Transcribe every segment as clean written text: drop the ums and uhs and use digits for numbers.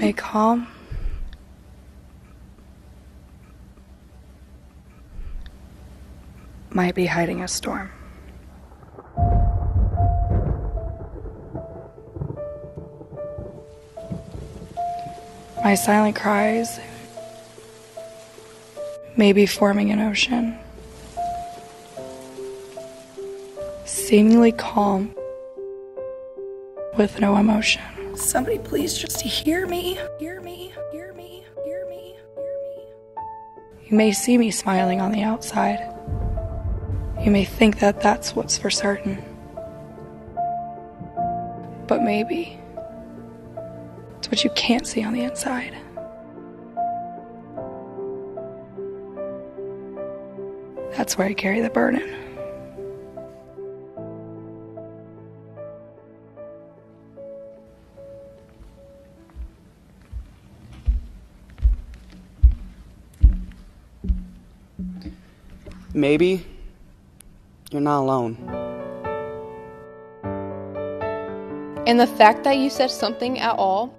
Stay calm. Might be hiding a storm. My silent cries may be forming an ocean. Seemingly calm with no emotion. Somebody please just hear me. Hear me. Hear me. Hear me. Hear me. You may see me smiling on the outside. You may think that that's what's for certain. But maybe it's what you can't see on the inside. That's where I carry the burden. Maybe you're not alone. And the fact that you said something at all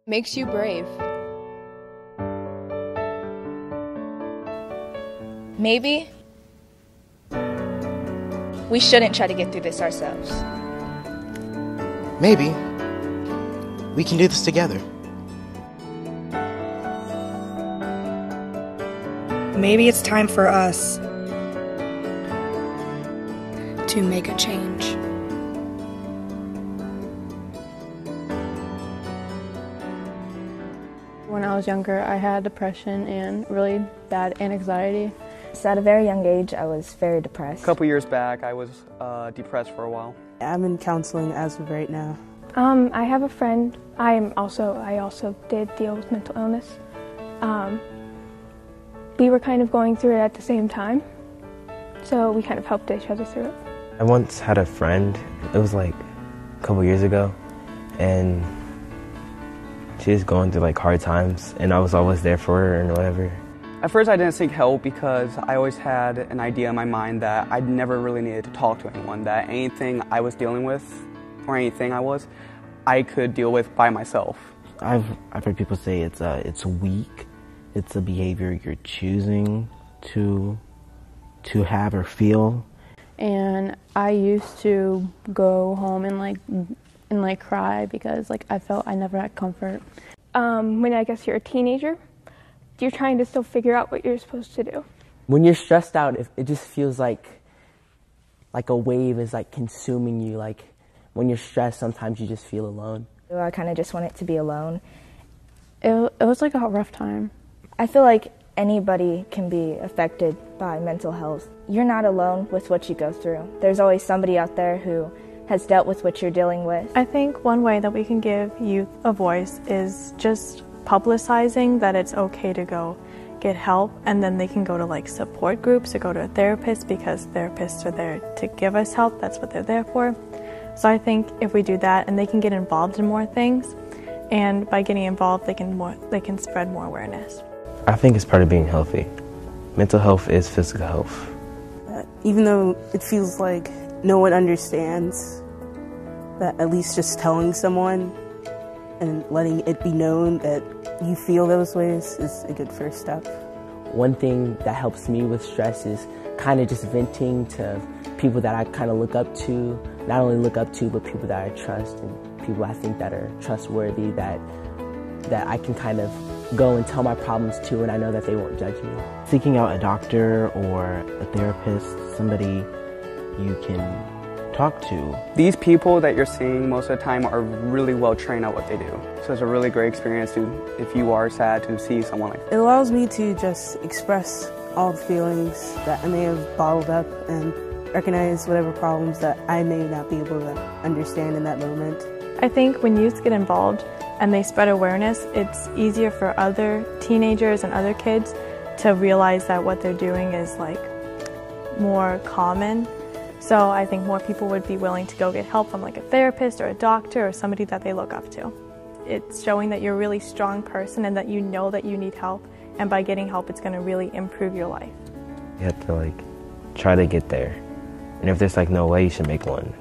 makes you brave. Maybe we shouldn't try to get through this ourselves. Maybe we can do this together. Maybe it's time for us to make a change. When I was younger, I had depression and really bad anxiety. So at a very young age, I was very depressed. A couple years back, I was depressed for a while. I'm in counseling as of right now. I have a friend. I also did deal with mental illness. We were kind of going through it at the same time, so we kind of helped each other through it. I once had a friend, it was like a couple years ago, and she was going through like hard times, and I was always there for her and whatever. At first I didn't seek help because I always had an idea in my mind that I never really needed to talk to anyone, that anything I was dealing with, or anything I could deal with by myself. I've heard people say it's weak. It's a behavior you're choosing to have or feel. And I used to go home and cry because I felt I never had comfort. When I guess you're a teenager, you're trying to still figure out what you're supposed to do. When you're stressed out, it just feels like a wave is consuming you. When you're stressed, sometimes you just feel alone. I kind of just wanted to be alone. It was like a rough time. I feel like anybody can be affected by mental health. You're not alone with what you go through. There's always somebody out there who has dealt with what you're dealing with. I think one way that we can give youth a voice is just publicizing that it's okay to go get help, and then they can go to support groups or go to a therapist, because therapists are there to give us help. That's what they're there for. So I think if we do that, and they can get involved in more things, and by getting involved they can spread more awareness. I think it's part of being healthy. Mental health is physical health. Even though it feels like no one understands, that at least just telling someone and letting it be known that you feel those ways is a good first step. One thing that helps me with stress is kind of just venting to people that I kind of look up to, not only look up to, but people that I trust and people I think that are trustworthy, that I can kind of go and tell my problems to, and I know that they won't judge me. Seeking out a doctor or a therapist, somebody you can talk to. These people that you're seeing most of the time are really well trained at what they do. So it's a really great experience if you are sad, to see someone like that. It allows me to just express all the feelings that I may have bottled up and recognize whatever problems that I may not be able to understand in that moment. I think when youth get involved and they spread awareness, it's easier for other teenagers and other kids to realize that what they're doing is more common. So I think more people would be willing to go get help from a therapist or a doctor or somebody that they look up to. It's showing that you're a really strong person and that you know that you need help, and by getting help it's going to really improve your life. You have to try to get there. And if there's no way, you should make one,